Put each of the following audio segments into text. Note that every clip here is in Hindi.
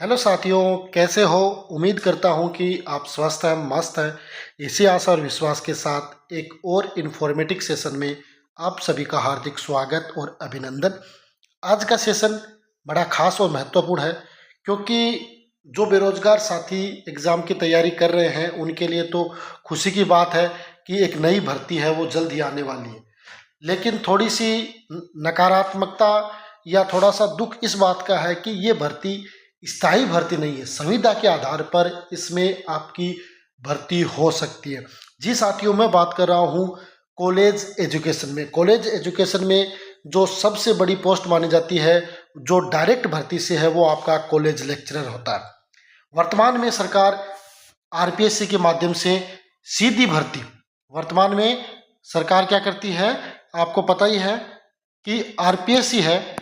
हेलो साथियों, कैसे हो। उम्मीद करता हूं कि आप स्वस्थ हैं, मस्त हैं। इसी आशा और विश्वास के साथ एक और इन्फॉर्मेटिव सेशन में आप सभी का हार्दिक स्वागत और अभिनंदन। आज का सेशन बड़ा खास और महत्वपूर्ण है, क्योंकि जो बेरोजगार साथी एग्ज़ाम की तैयारी कर रहे हैं उनके लिए तो खुशी की बात है कि एक नई भर्ती है वो जल्द ही आने वाली है। लेकिन थोड़ी सी नकारात्मकता या थोड़ा सा दुख इस बात का है कि ये भर्ती स्थायी भर्ती नहीं है। संविदा के आधार पर इसमें आपकी भर्ती हो सकती है। जी साथियों, मैं बात कर रहा हूँ कॉलेज एजुकेशन में। कॉलेज एजुकेशन में जो सबसे बड़ी पोस्ट मानी जाती है, जो डायरेक्ट भर्ती से है, वो आपका कॉलेज लेक्चरर होता है। वर्तमान में सरकार आरपीएससी के माध्यम से सीधी भर्ती, वर्तमान में सरकार क्या करती है, आपको पता ही है कि आरपीएससी है,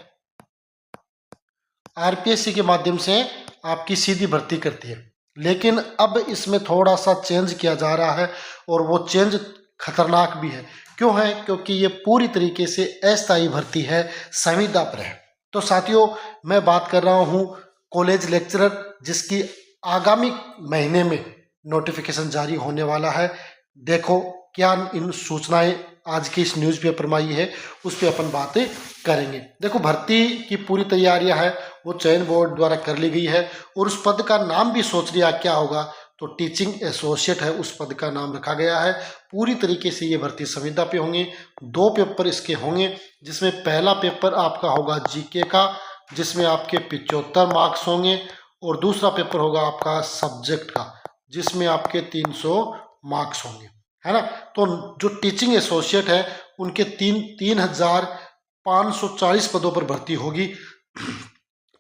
आरपीएससी के माध्यम से आपकी सीधी भर्ती करती है। लेकिन अब इसमें थोड़ा सा चेंज किया जा रहा है और वो चेंज खतरनाक भी है। क्यों है? क्योंकि ये पूरी तरीके से अस्थायी भर्ती है, संविदा पर है। तो साथियों, मैं बात कर रहा हूँ कॉलेज लेक्चरर, जिसकी आगामी महीने में नोटिफिकेशन जारी होने वाला है। देखो क्या इन सूचनाएं आज की इस न्यूज़पेपर में आई है, उस पर अपन बातें करेंगे। देखो, भर्ती की पूरी तैयारियां है वो चयन बोर्ड द्वारा कर ली गई है, और उस पद का नाम भी सोच लिया क्या होगा, तो टीचिंग एसोसिएट है, उस पद का नाम रखा गया है। पूरी तरीके से ये भर्ती संविदा पे होंगे। 2 पेपर इसके होंगे, जिसमें पहला पेपर आपका होगा जीके का, जिसमें आपके 75 मार्क्स होंगे, और दूसरा पेपर होगा आपका सब्जेक्ट का, जिसमें आपके 300 मार्क्स होंगे, है ना। तो जो टीचिंग एसोसिएट है उनके 3,540 पदों पर भर्ती होगी।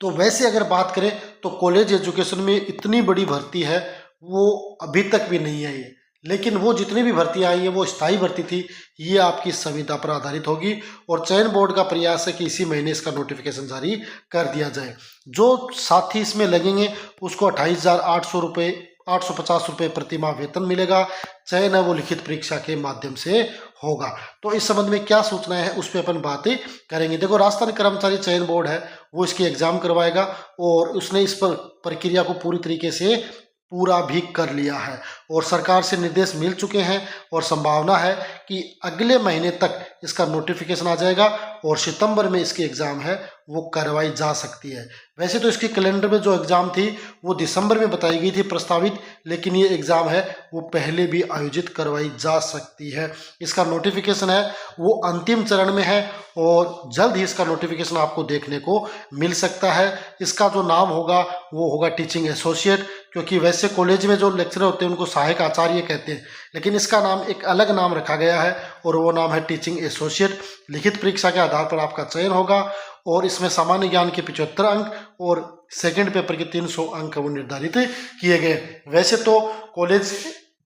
तो वैसे अगर बात करें तो कॉलेज एजुकेशन में इतनी बड़ी भर्ती है वो अभी तक भी नहीं आई है। लेकिन वो जितनी भी भर्तियां आई हैं वो स्थायी भर्ती थी, ये आपकी संविदा पर आधारित होगी। और चयन बोर्ड का प्रयास है कि इसी महीने इसका नोटिफिकेशन जारी कर दिया जाए। जो साथी इसमें लगेंगे उसको 28,800 रुपये 850 रुपये प्रति माह वेतन मिलेगा। चयन है वो लिखित परीक्षा के माध्यम से होगा। तो इस संबंध में क्या सूचनाएं हैं उस पर अपन बातें करेंगे। देखो, राजस्थान कर्मचारी चयन बोर्ड है वो इसकी एग्जाम करवाएगा, और उसने इस पर प्रक्रिया को पूरी तरीके से पूरा भी कर लिया है, और सरकार से निर्देश मिल चुके हैं, और संभावना है कि अगले महीने तक इसका नोटिफिकेशन आ जाएगा, और सितंबर में इसकी एग्ज़ाम है वो करवाई जा सकती है। वैसे तो इसके कैलेंडर में जो एग्ज़ाम थी वो दिसंबर में बताई गई थी प्रस्तावित, लेकिन ये एग्ज़ाम है वो पहले भी आयोजित करवाई जा सकती है। इसका नोटिफिकेशन है वो अंतिम चरण में है, और जल्द ही इसका नोटिफिकेशन आपको देखने को मिल सकता है। इसका जो नाम होगा वो होगा टीचिंग एसोसिएट, क्योंकि वैसे कॉलेज में जो लेक्चरर होते हैं उनको सहायक आचार्य कहते हैं, लेकिन इसका नाम एक अलग नाम रखा गया है, और वो नाम है टीचिंग एसोसिएट। लिखित परीक्षा के आधार पर आपका चयन होगा, और इसमें सामान्य ज्ञान के 75 अंक और सेकंड पेपर के 300 अंक वो निर्धारित किए गए। वैसे तो कॉलेज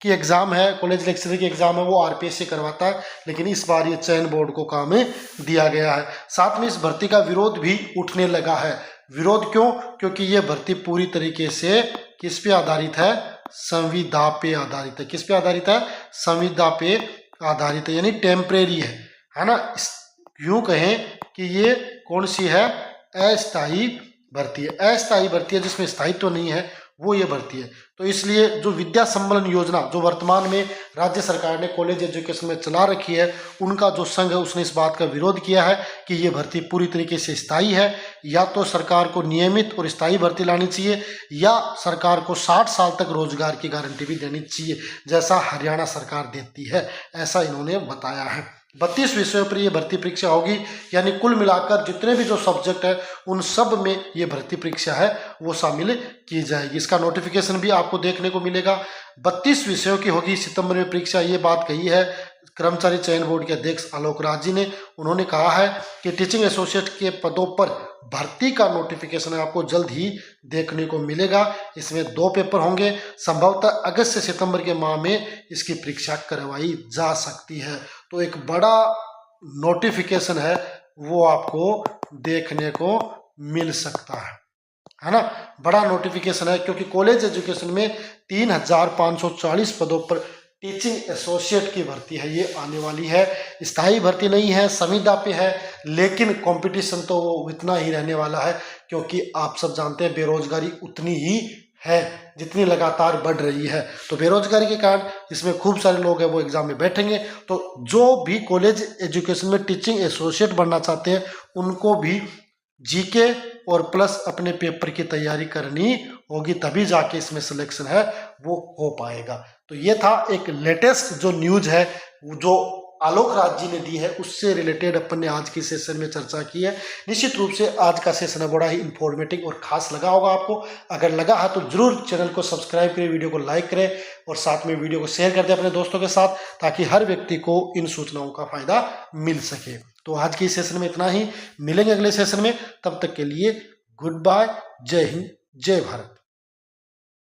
की एग्ज़ाम है, कॉलेज लेक्चरर की एग्ज़ाम है वो आरपीएस से करवाता है, लेकिन इस बार ये चयन बोर्ड को काम दिया गया है। साथ में इस भर्ती का विरोध भी उठने लगा है। विरोध क्यों? क्योंकि ये भर्ती पूरी तरीके से किस पे आधारित है? संविदा पे आधारित है। किस पे आधारित है? संविदा पे आधारित है, यानी टेम्परेरी है ना। यूं कहें कि ये कौन सी है? अस्थायी भर्ती है। अस्थायी भर्ती है जिसमें स्थायित्व तो नहीं है, वो ये भर्ती है। तो इसलिए जो विद्या सम्मेलन योजना जो वर्तमान में राज्य सरकार ने कॉलेज एजुकेशन में चला रखी है, उनका जो संघ है उसने इस बात का विरोध किया है कि ये भर्ती पूरी तरीके से स्थायी है। या तो सरकार को नियमित और स्थायी भर्ती लानी चाहिए, या सरकार को 60 साल तक रोजगार की गारंटी भी देनी चाहिए, जैसा हरियाणा सरकार देती है, ऐसा इन्होंने बताया है। 32 विषयों पर ये भर्ती परीक्षा होगी, यानी कुल मिलाकर जितने भी जो सब्जेक्ट है उन सब में ये भर्ती परीक्षा है वो शामिल की जाएगी। इसका नोटिफिकेशन भी आपको देखने को मिलेगा। 32 विषयों की होगी सितंबर में परीक्षा, ये बात कही है कर्मचारी चयन बोर्ड के अध्यक्ष आलोक राज जी ने। उन्होंने कहा है कि टीचिंग एसोसिएट के पदों पर भर्ती का नोटिफिकेशन आपको जल्द ही देखने को मिलेगा। इसमें 2 पेपर होंगे। संभवतः अगस्त से सितंबर के माह में इसकी परीक्षा करवाई जा सकती है। तो एक बड़ा नोटिफिकेशन है वो आपको देखने को मिल सकता है ना। बड़ा नोटिफिकेशन है, क्योंकि कॉलेज एजुकेशन में 3,540 पदों पर टीचिंग एसोसिएट की भर्ती है, ये आने वाली है। स्थायी भर्ती नहीं है, संविदा पे है, लेकिन कंपटीशन तो वो इतना ही रहने वाला है, क्योंकि आप सब जानते हैं बेरोजगारी उतनी ही है जितनी लगातार बढ़ रही है। तो बेरोजगारी के कारण इसमें खूब सारे लोग हैं वो एग्जाम में बैठेंगे। तो जो भी कॉलेज एजुकेशन में टीचिंग एसोसिएट बनना चाहते हैं उनको भी जीके और प्लस अपने पेपर की तैयारी करनी होगी, तभी जाके इसमें सिलेक्शन है वो हो पाएगा। तो ये था एक लेटेस्ट जो न्यूज है जो आलोक राज जी ने दी है, उससे रिलेटेड अपन ने आज की सेशन में चर्चा की है। निश्चित रूप से आज का सेशन बड़ा ही इंफॉर्मेटिव और खास लगा होगा आपको। अगर लगा है तो जरूर चैनल को सब्सक्राइब करें, वीडियो को लाइक करें और साथ में वीडियो को शेयर कर दें अपने दोस्तों के साथ, ताकि हर व्यक्ति को इन सूचनाओं का फायदा मिल सके। तो आज की सेशन में इतना ही, मिलेंगे अगले सेशन में, तब तक के लिए गुड बाय, जय हिंद, जय भारत।